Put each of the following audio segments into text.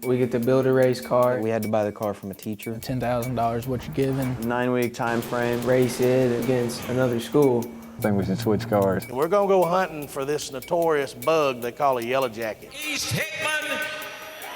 We get to build a race car. We had to buy the car from a teacher. $10,000 what you're given. 9-week time frame. Race it against another school. I think we should switch cars. We're gonna go hunting for this notorious bug they call a yellow jacket. East Hickman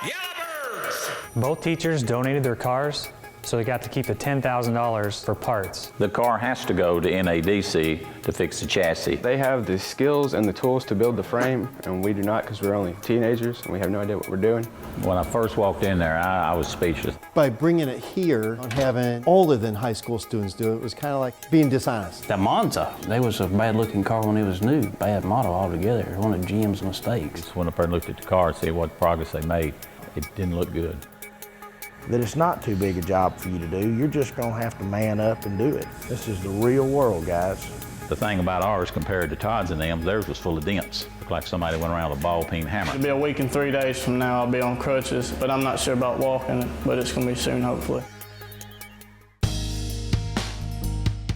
Yellowbirds. Both teachers donated their cars, so they got to keep the $10,000 for parts. The car has to go to NADC to fix the chassis. They have the skills and the tools to build the frame, and we do not because we're only teenagers and we have no idea what we're doing. When I first walked in there, I was speechless. By bringing it here and having older than high school students do it was kind of like being dishonest. That Monza, they was a bad looking car when it was new. Bad model altogether. One of GM's mistakes. Just went up there and looked at the car and see what progress they made. It didn't look good. That it's not too big a job for you to do. You're just gonna have to man up and do it. This is the real world, guys. The thing about ours compared to Todd's and them, theirs was full of dents. Looked like somebody went around with a ball-peen hammer. It'll be a week and 3 days from now. I'll be on crutches, but I'm not sure about walking, but it's gonna be soon, hopefully.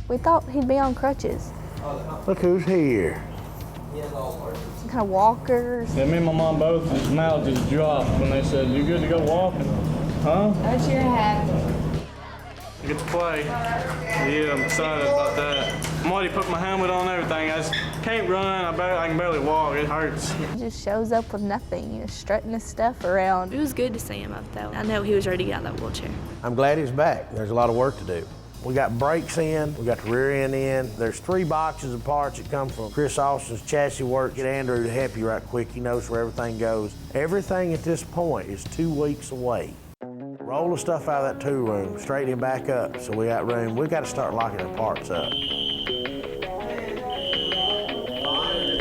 We thought he'd be on crutches. Look who's here. Some kind of walkers. Yeah, me and my mom both, his mouth just dropped when they said, "You good to go walking?" Huh? That's your hat. I get to play. Yeah, I'm excited about that. I'm already put my helmet on and everything. I just can't run. I can barely walk. It hurts. He just shows up with nothing, strutting his stuff around. It was good to see him up though. I know he was ready to get out of that wheelchair. I'm glad he's back. There's a lot of work to do. We got brakes in, we got the rear end in. There's 3 boxes of parts that come from Chris Austin's chassis work. Get Andrew to help you right quick. He knows where everything goes. Everything at this point is 2 weeks away. Roll the stuff out of that tool room, straighten him back up so we got room. We got to start locking the parts up.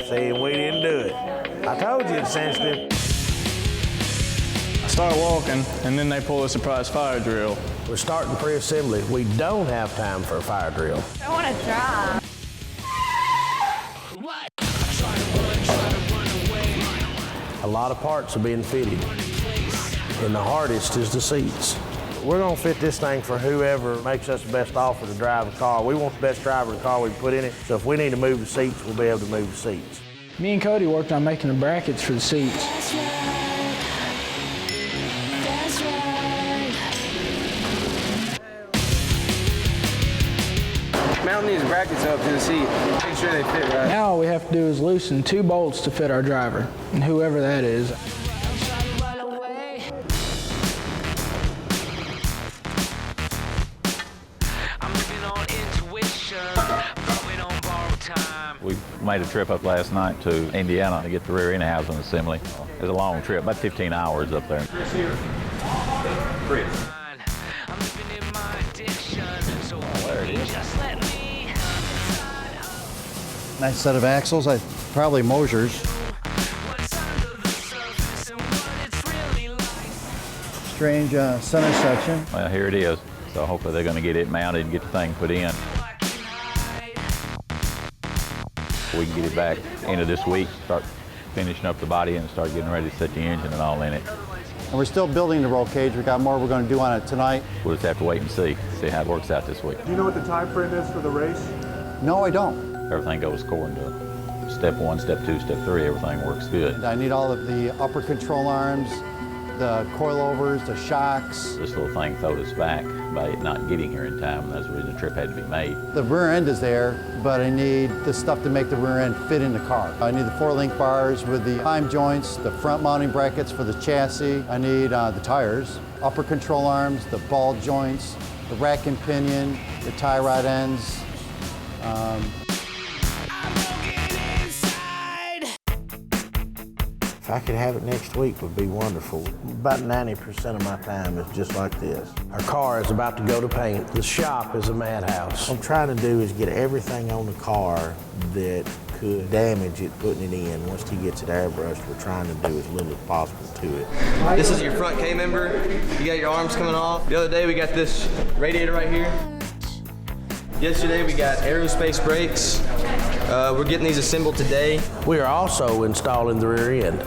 See, we didn't do it. I told you it's sensitive. I started walking, and then they pulled a surprise fire drill. We're starting pre-assembly. We don't have time for a fire drill. I want to try. A lot of parts are being fitted, and the hardest is the seats. We're gonna fit this thing for whoever makes us the best offer to drive the car. We want the best driver of the car we can put in it, so if we need to move the seats, we'll be able to move the seats. Me and Cody worked on making the brackets for the seats. Mounting these brackets up to the seat, make sure they fit right. Now all we have to do is loosen 2 bolts to fit our driver, and whoever that is. We made a trip up last night to Indiana to get the rear end housing assembly. It was a long trip, about 15 hours up there. Chris here. Chris. There it is. Nice set of axles, probably Mosier's. Strange center section. Well, here it is. So hopefully they're going to get it mounted and get the thing put in. We can get it back end of this week, start finishing up the body and start getting ready to set the engine and all in it. And we're still building the roll cage. We got more we're going to do on it tonight. We'll just have to wait and see how it works out this week. Do you know what the time frame is for the race? No, I don't. Everything goes according to step 1, step 2, step 3. Everything works good. I need all of the upper control arms, the coilovers, the shocks. This little thing throwed us back by it not getting here in time, and that's the reason the trip had to be made. The rear end is there, but I need the stuff to make the rear end fit in the car. I need the 4-link bars with the heim joints, the front mounting brackets for the chassis. I need the tires, upper control arms, the ball joints, the rack and pinion, the tie rod ends. If I could have it next week, would be wonderful. About 90% of my time is just like this. Our car is about to go to paint. The shop is a madhouse. What I'm trying to do is get everything on the car that could damage it putting it in. Once he gets it airbrushed, we're trying to do as little as possible to it. This is your front K-member. You got your arms coming off. The other day we got this radiator right here. Yesterday we got aerospace brakes. We're getting these assembled today. We are also installing the rear end.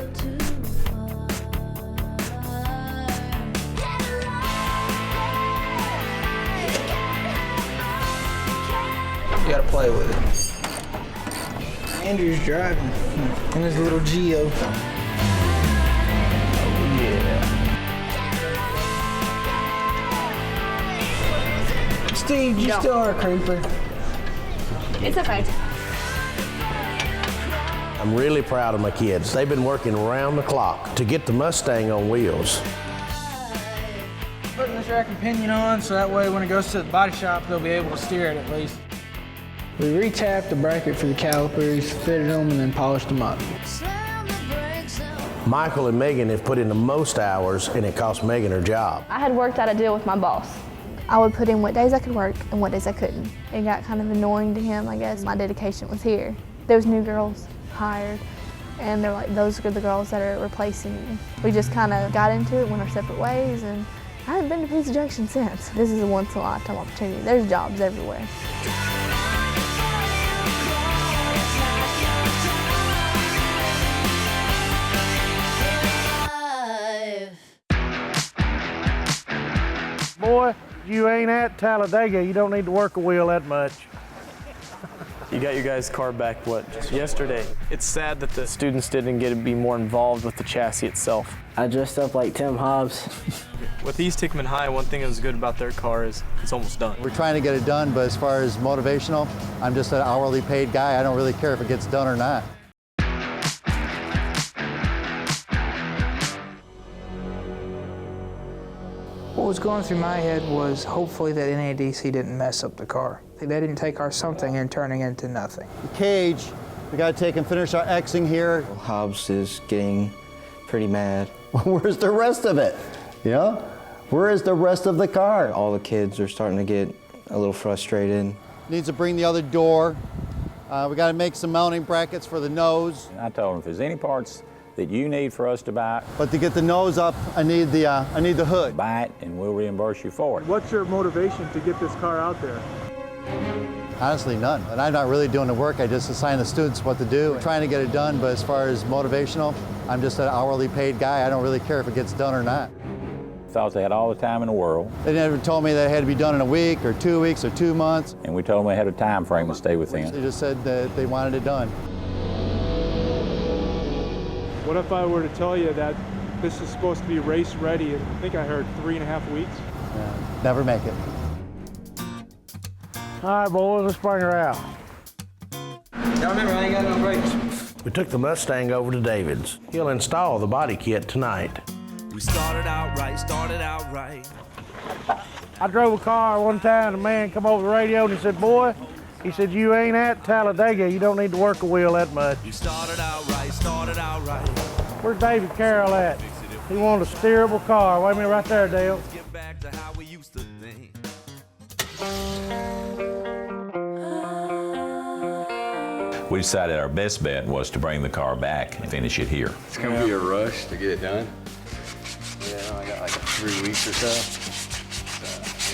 You gotta play with it. Andrew's driving in his little Geo. Oh yeah. Steve, you still are a creeper. It's okay. I'm really proud of my kids. They've been working around the clock to get the Mustang on wheels. Putting this rack and pinion on so that way when it goes to the body shop, they'll be able to steer it at least. We re-tapped the bracket for the calipers, fitted them, and then polished them up. Michael and Megan have put in the most hours, and it cost Megan her job. I had worked out a deal with my boss. I would put in what days I could work and what days I couldn't. It got kind of annoying to him, I guess. My dedication was here. There was new girls hired, and they're like, those are the girls that are replacing you. We just kind of got into it, went our separate ways, and I haven't been to Pizza Junction since. This is a once-in-a-lifetime opportunity. There's jobs everywhere. Boy, you ain't at Talladega. You don't need to work a wheel that much. You got your guys' car back, what, just yesterday? It's sad that the students didn't get to be more involved with the chassis itself. I dressed up like Tim Hobbs. With East Hickman High, one thing that was good about their car is it's almost done. We're trying to get it done, but as far as motivational, I'm just an hourly paid guy. I don't really care if it gets done or not. What was going through my head was hopefully that NADC didn't mess up the car. They didn't take our something and turning it into nothing. The cage, we got to take and finish our Xing here. Hobbs is getting pretty mad. Where's the rest of it? Yeah? Where is the rest of the car? All the kids are starting to get a little frustrated. Needs to bring the other door. We got to make some mounting brackets for the nose. I told him if there's any parts that you need for us to buy, but to get the nose up, I need the hood. Buy it and we'll reimburse you for it. What's your motivation to get this car out there? Honestly, none. And I'm not really doing the work. I just assign the students what to do. I'm trying to get it done, but as far as motivational, I'm just an hourly paid guy. I don't really care if it gets done or not. Thought they had all the time in the world. They never told me that it had to be done in a week or 2 weeks or 2 months. And we told them they had a time frame to stay within. They just said that they wanted it done. What if I were to tell you that this is supposed to be race ready in, I think I heard 3.5 weeks? Yeah, never make it. All right, boys, let's bring her out. Y'all remember, I ain't got no brakes. We took the Mustang over to David's. He'll install the body kit tonight. We started out right. I drove a car one time, and a man come over the radio and he said, boy, he said, you ain't at Talladega. You don't need to work a wheel that much. We started out right. Where's David Carroll at? He wanted a steerable car. Wait a minute, right there, Dale. Get back to how we used to think. We decided our best bet was to bring the car back and finish it here. It's gonna be a rush to get it done. Yeah, I got like 3 weeks or so.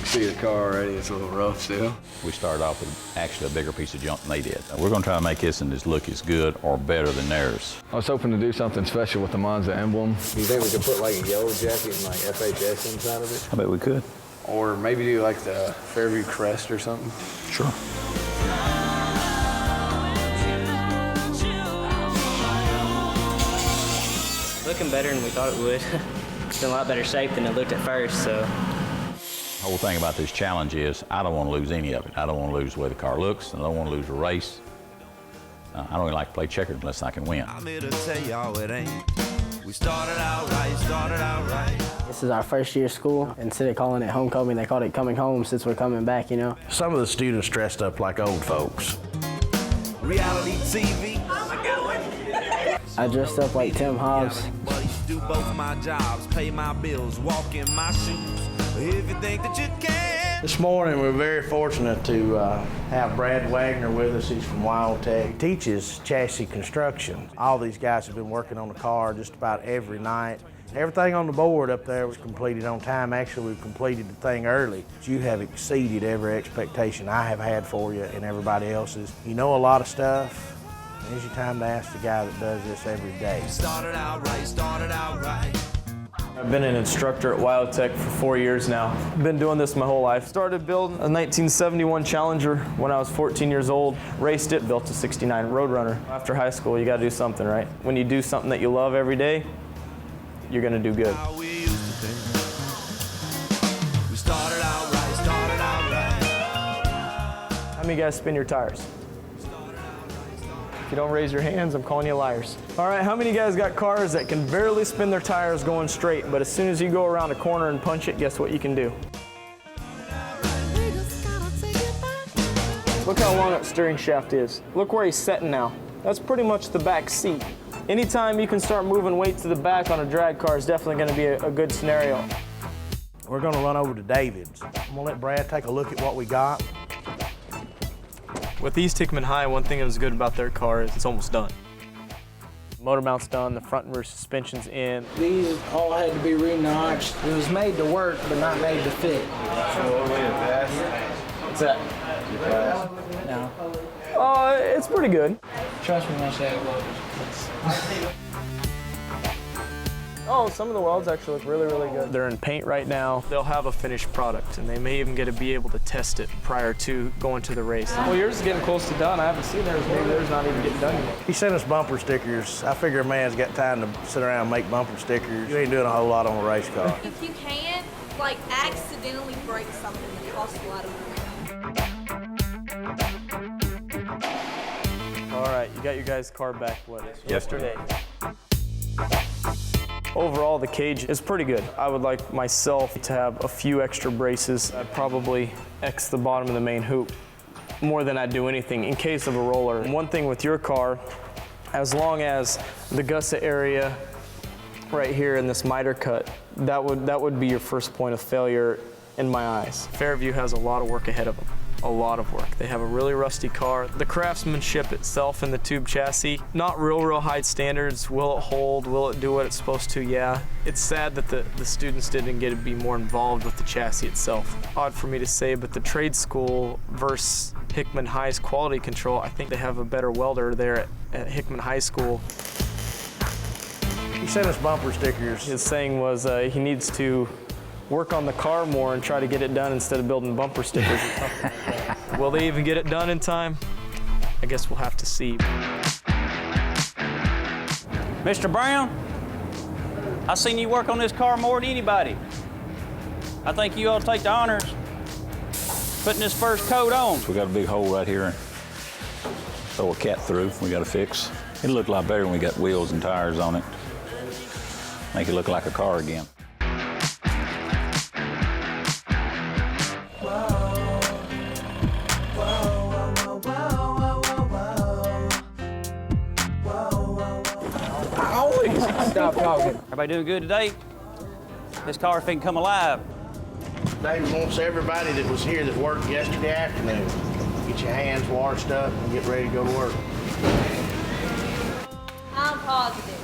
You see the car already, it's a little rough still. We started off with actually a bigger piece of junk than they did. We're gonna try to make this and just look as good or better than theirs. I was hoping to do something special with the Monza emblem. Do you think we could put like a yellow jacket and like FHS inside of it? I bet we could. Or maybe do like the Fairview crest or something. Sure. Looking better than we thought it would. It's in a lot better shape than it looked at first, so. The whole thing about this challenge is I don't want to lose any of it. I don't want to lose the way the car looks, and I don't want to lose a race. I don't even like to play checkers unless I can win. I'm here to tell y'all it ain't. We started out right. This is our first year of school. Instead of calling it homecoming, they called it coming home since we're coming back, you know. Some of the students dressed up like old folks. Reality TV. I dressed up like Tim Hobbs. Buddies do both my jobs, pay my bills, walk in my shoes. If you think that you can. This morning we're very fortunate to have Brad Wagner with us. He's from Wild Tech. He teaches chassis construction. All these guys have been working on the car just about every night. Everything on the board up there was completed on time. Actually, we completed the thing early. You have exceeded every expectation I have had for you and everybody else's. You know a lot of stuff. Here's your time to ask the guy that does this every day. Started out right. I've been an instructor at Wild Tech for 4 years now. Been doing this my whole life. Started building a 1971 Challenger when I was 14 years old. Raced it, built a 69 Roadrunner. After high school, you gotta do something, right? When you do something that you love every day, you're gonna do good. We started out right. How many guys spin your tires? If you don't raise your hands, I'm calling you liars. All right, how many guys got cars that can barely spin their tires going straight, but as soon as you go around a corner and punch it, guess what you can do? Look how long that steering shaft is. Look where he's sitting now. That's pretty much the back seat. Anytime you can start moving weight to the back on a drag car is definitely going to be a good scenario. We're going to run over to David's. I'm going to let Brad take a look at what we got. With East Hickman High, one thing that was good about their car is it's almost done. Motor mount's done, the front and rear suspension's in. These all had to be re-notched. It was made to work, but not made to fit. So what way to pass? What's that? You pass? No. It's pretty good. Trust me when I say it was. Oh, some of the welds actually look really, really good. They're in paint right now. They'll have a finished product, and they may even get to be able to test it prior to going to the race. Well, yours is getting close to done. I haven't seen theirs. Maybe theirs not even getting done yet. He sent us bumper stickers. I figure a man's got time to sit around and make bumper stickers. You ain't doing a whole lot on a race car. If you can, like, accidentally break something that costs a lot of money. All right, you got your guys' car back, what, yesterday? Overall, the cage is pretty good. I would like myself to have a few extra braces. I'd probably X the bottom of the main hoop more than I'd do anything in case of a roller. And one thing with your car, as long as the gusset area right here in this miter cut, that would be your first point of failure in my eyes. Fairview has a lot of work ahead of them. A lot of work. They have a really rusty car. The craftsmanship itself in the tube chassis, not real high standards. Will it hold? Will it do what it's supposed to? Yeah. It's sad that the students didn't get to be more involved with the chassis itself. Odd for me to say, but the trade school versus Hickman High's quality control, I think they have a better welder there at Hickman High School. He sent us bumper stickers. His saying was he needs to work on the car more and try to get it done instead of building bumper stickers. Will they even get it done in time? I guess we'll have to see. Mr. Brown, I seen you work on this car more than anybody. I think you ought to take the honors putting this first coat on. We got a big hole right here and throw a cat through. We got to fix. It'll look a lot better when we got wheels and tires on it. Make it look like a car again. Stop talking. Everybody doing good today? This car thing come alive. David wants everybody that was here that worked yesterday afternoon, get your hands washed up and get ready to go to work. I'm positive.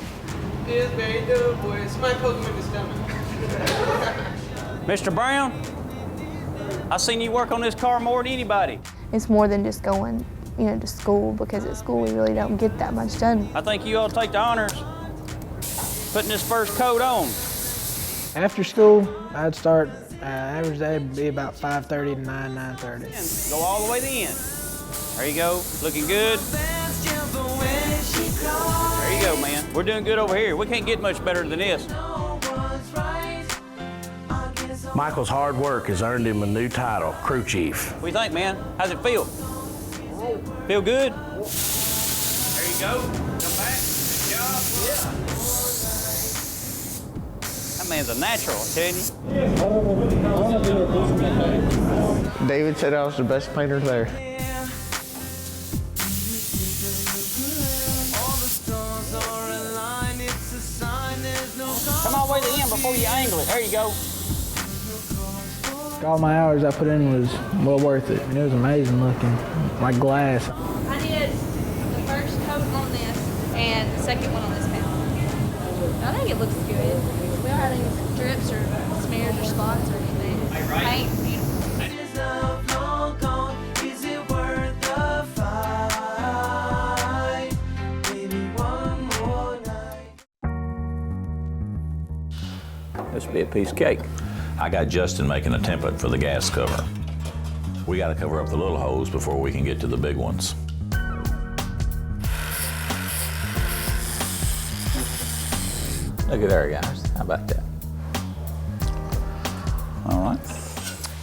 It's very good, boy. Somebody poke him in the stomach. Mr. Brown, I seen you work on this car more than anybody. It's more than just going, to school, because at school we really don't get that much done. I think you ought to take the honors putting this first coat on. After school, I'd start, average day would be about 5:30 to 9:30. Go all the way to the end. There you go, looking good. There you go, man. We're doing good over here. We can't get much better than this. Michael's hard work has earned him a new title, crew chief. What do you think, man? How's it feel? Feel good? There you go. Come back. Good job. Yeah. That man's a natural, I'm telling you. David said I was the best painter there. Come all the way to the end before you angle it. There you go. All my hours I put in was well worth it. It was amazing looking, like glass. I did the first coat on this and the second one on this panel. I think it looks good. We don't have any drips or smears or spots or anything. Paint, beautiful. This would be a piece of cake. I got Justin making a template for the gas cover. We got to cover up the little holes before we can get to the big ones. Look at there, guys. How about that? All right.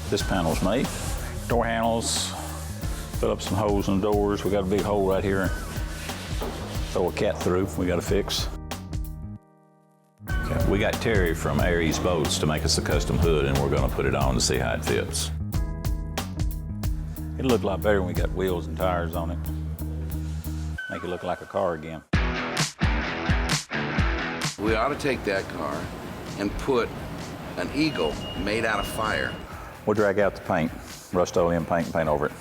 This panel's made. Door handles, fill up some holes in the doors. We got a big hole right here. Throw a cat through, we got to fix. Okay. We got Terry from Aries Boats to make us a custom hood, and we're going to put it on to see how it fits. It'll look a lot better when we got wheels and tires on it. Make it look like a car again. We ought to take that car and put an eagle made out of fire. We'll drag out the paint, Rust-Oleum paint, and paint over it.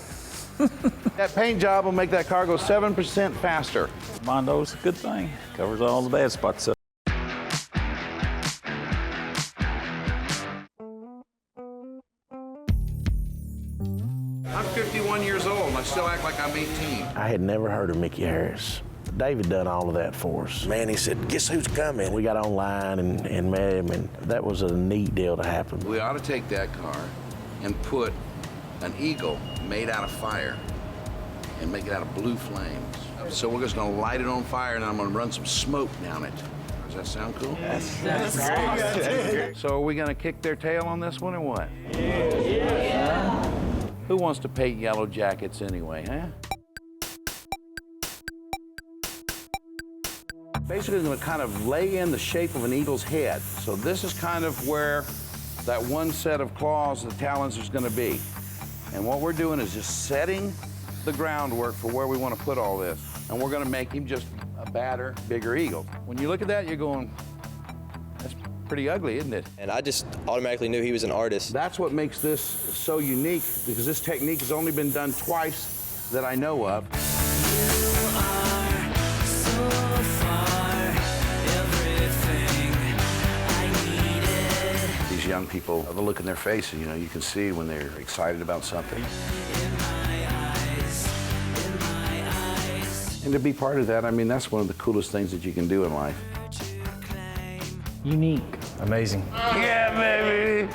That paint job will make that car go 7% faster. Bondo's a good thing. Covers all the bad spots up. I'm 51 years old and I still act like I'm 18. I had never heard of Mickey Harris. David done all of that for us. Man, he said, guess who's coming? We got online and met him, and that was a neat deal to happen. We ought to take that car and put an eagle made out of fire and make it out of blue flames. So we're just gonna light it on fire and then I'm gonna run some smoke down it. Does that sound cool? That's great. So are we gonna kick their tail on this one or what? Yeah. Who wants to paint yellow jackets anyway, huh? Basically, we're going to kind of lay in the shape of an eagle's head. So this is kind of where that one set of claws, the talons, is going to be. And what we're doing is just setting the groundwork for where we want to put all this. And we're going to make him just a badder, bigger eagle. When you look at that, you're going, that's pretty ugly, isn't it? And I just automatically knew he was an artist. That's what makes this so unique, because this technique has only been done twice that I know of. These young people, the look in their faces, you know, you can see when they're excited about something. And to be part of that, I mean, that's one of the coolest things that you can do in life. Unique. Amazing. Yeah, baby!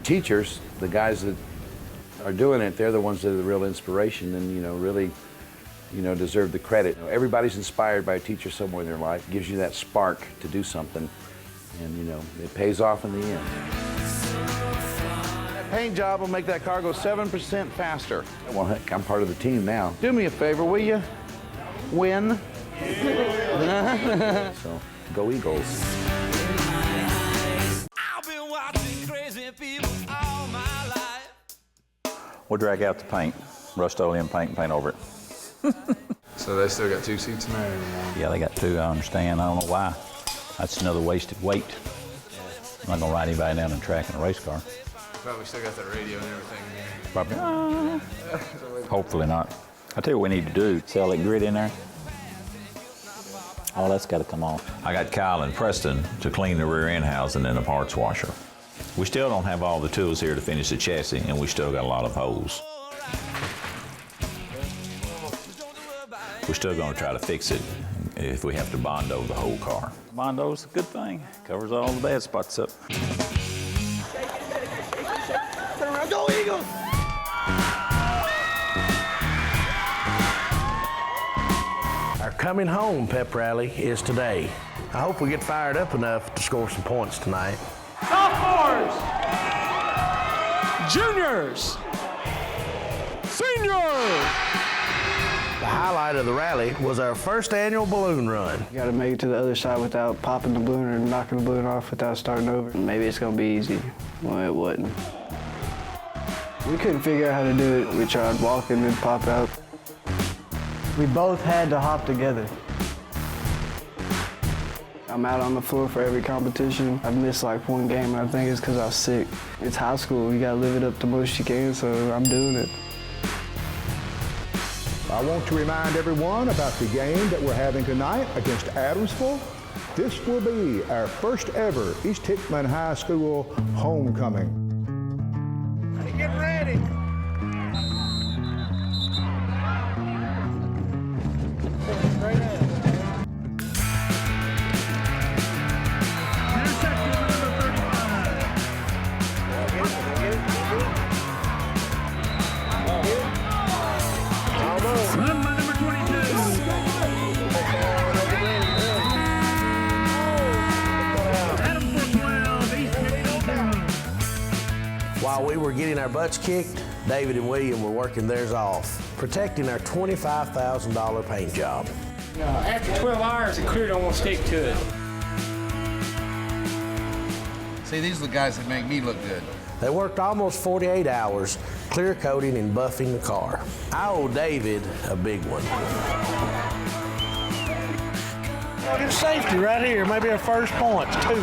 Teachers, the guys that are doing it, they're the ones that are the real inspiration and, you know, really, you know, deserve the credit. Everybody's inspired by a teacher somewhere in their life. It gives you that spark to do something, and, you know, it pays off in the end. That paint job will make that car go 7% faster. Well, heck, I'm part of the team now. Do me a favor, will you? Win. So, go Eagles. We'll drag out the paint, Rust-Oleum paint, and paint over it. So they still got 2 seats in there? Yeah, they got 2, I understand. I don't know why. That's another wasted weight. I'm not gonna ride anybody down the track in a race car. Probably still got that radio and everything in there. Probably. Hopefully not. I tell you what we need to do, sell that grid in there. Oh, that's got to come off. I got Kyle and Preston to clean the rear end housing and the parts washer. We still don't have all the tools here to finish the chassis, and we still got a lot of holes. We're still going to try to fix it if we have to Bondo the whole car. Bondo's a good thing. Covers all the bad spots up. Turn around, go Eagles! Our coming home pep rally is today. I hope we get fired up enough to score some points tonight. Sophomores, juniors, seniors. The highlight of the rally was our first annual balloon run. You gotta make it to the other side without popping the balloon or knocking the balloon off without starting over. Maybe it's gonna be easy. Well, it wasn't. We couldn't figure out how to do it. We tried walking and pop out. We both had to hop together. I'm out on the floor for every competition. I've missed like one game, and I think it's because I was sick. It's high school. You gotta live it up the most you can, so I'm doing it. I want to remind everyone about the game that we're having tonight against Adamsville. This will be our first ever East Hickman High School homecoming. Get ready! getting our butts kicked, David and William were working theirs off, protecting our $25,000 paint job. After 12 hours, the clear don't want to stick to it. See, these are the guys that make me look good. They worked almost 48 hours clear coating and buffing the car. I owe David a big one. Look at safety right here, maybe our first points, too.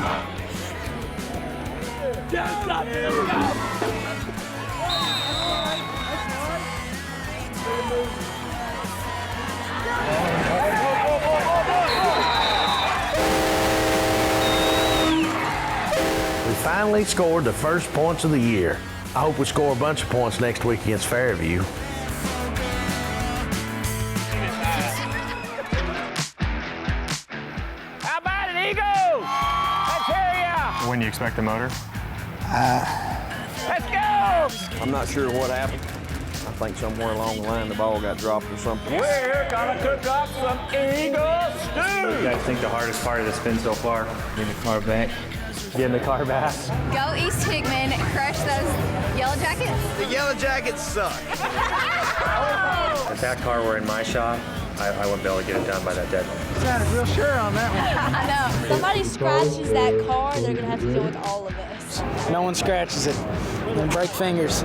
We finally scored the first points of the year. I hope we score a bunch of points next week against Fairview. How about it, Eagles? Let's hear ya! When do you expect the motor? Let's go! I'm not sure what happened. I think somewhere along the line the ball got dropped or something. We're gonna cook up some Eagle stew! You guys think the hardest part of the spin so far? Getting the car back. Getting the car back. Go East Hickman, crush those yellow jackets. The Yellow Jackets suck. If that car were in my shop, I wouldn't be able to get it done by that deadline. Sounded real sure on that one. I know. Somebody scratches that car, they're gonna have to deal with all of us. No one scratches it. And break fingers.